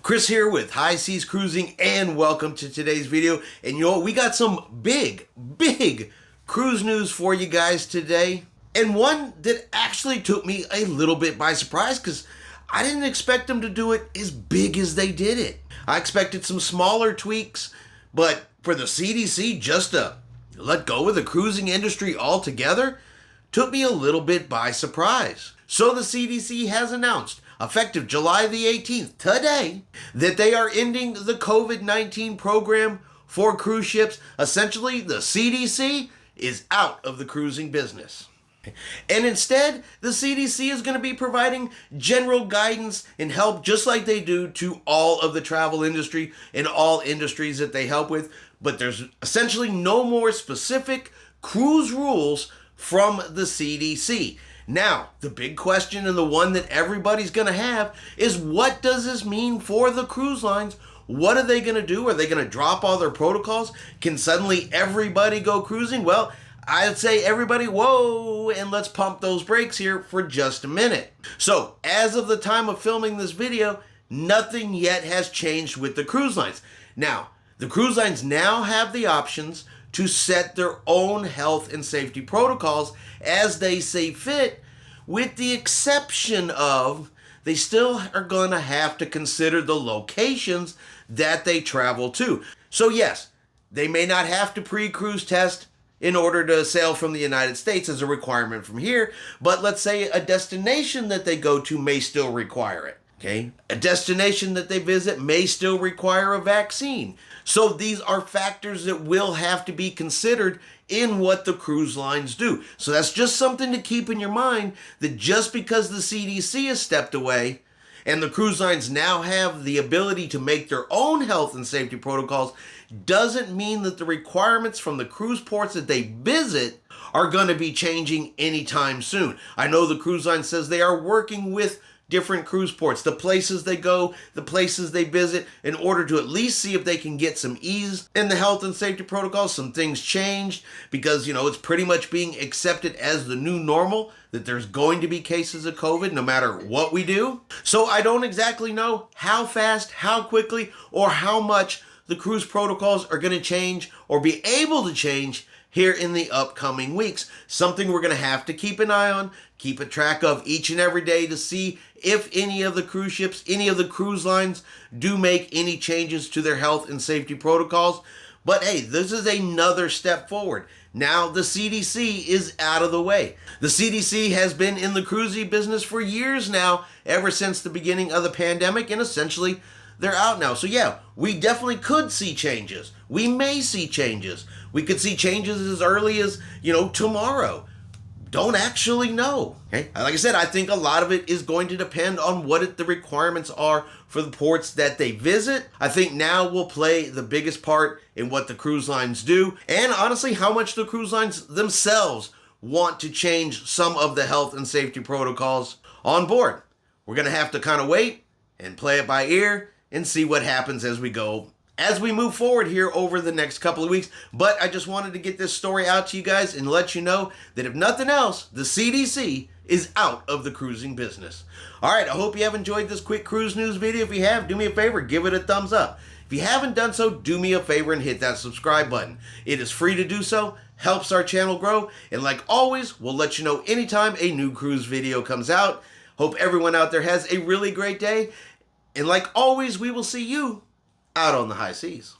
Chris here with High Seas Cruising, and welcome to today's video. And you know, we got some big cruise news for you guys today. And one that actually took me a little bit by surprise because I didn't expect them to do it as big as they did it. I expected some smaller tweaks, but for the CDC just to let go of the cruising industry altogether took me a little bit by surprise. So the CDC has announced, effective July the 18th, today, that they are ending the COVID-19 program for cruise ships. Essentially, the CDC is out of the cruising business. And instead, the CDC is going to be providing general guidance and help just like they do to all of the travel industry and all industries that they help with. But there's essentially no more specific cruise rules from the CDC. Now, the big question and the one that everybody's going to have is, what does this mean for the cruise lines? What are they going to do? Are they going to drop all their protocols? Can suddenly everybody go cruising? Well, I'd say everybody, whoa, and let's pump those brakes here for just a minute. So, as of the time of filming this video, nothing yet has changed with the cruise lines. Now, the cruise lines now have the options to set their own health and safety protocols as they see fit, with the exception of they still are going to have to consider the locations that they travel to. So yes, they may not have to pre-cruise test in order to sail from the United States as a requirement from here, but let's say a destination that they go to may still require it. Okay, a destination that they visit may still require a vaccine. So these are factors that will have to be considered in what the cruise lines do. So that's just something to keep in your mind, that just because the CDC has stepped away and the cruise lines now have the ability to make their own health and safety protocols doesn't mean that the requirements from the cruise ports that they visit are going to be changing anytime soon. I know the cruise line says they are working with different cruise ports, the places they go, the places they visit, in order to at least see if they can get some ease in the health and safety protocols. Some things changed because, you know, it's pretty much being accepted as the new normal, that there's going to be cases of COVID no matter what we do. So I don't exactly know how fast, how quickly, or how much the cruise protocols are going to change or be able to change here in the upcoming weeks. Something we're going to have to keep an eye on, keep a track of each and every day to see if any of the cruise ships, any of the cruise lines do make any changes to their health and safety protocols. But hey, this is another step forward. Now the CDC is out of the way. The CDC has been in the cruising business for years now, ever since the beginning of the pandemic, and essentially they're out now. So yeah, we definitely could see changes. We may see changes. We could see changes as early as, tomorrow. Don't actually know. Okay? Like I said, I think a lot of it is going to depend on what the requirements are for the ports that they visit. I think now will play the biggest part in what the cruise lines do, and honestly, how much the cruise lines themselves want to change some of the health and safety protocols on board. We're going to have to kind of wait and play it by ear and see what happens as we move forward here over the next couple of weeks. But I just wanted to get this story out to you guys and let you know that if nothing else, the CDC is out of the cruising business. All right, I hope you have enjoyed this quick cruise news video. If you have, do me a favor, give it a thumbs up. If you haven't done so, do me a favor and hit that subscribe button. It is free to do so, helps our channel grow, and like always, we'll let you know anytime a new cruise video comes out. Hope everyone out there has a really great day. And like always, we will see you out on the high seas.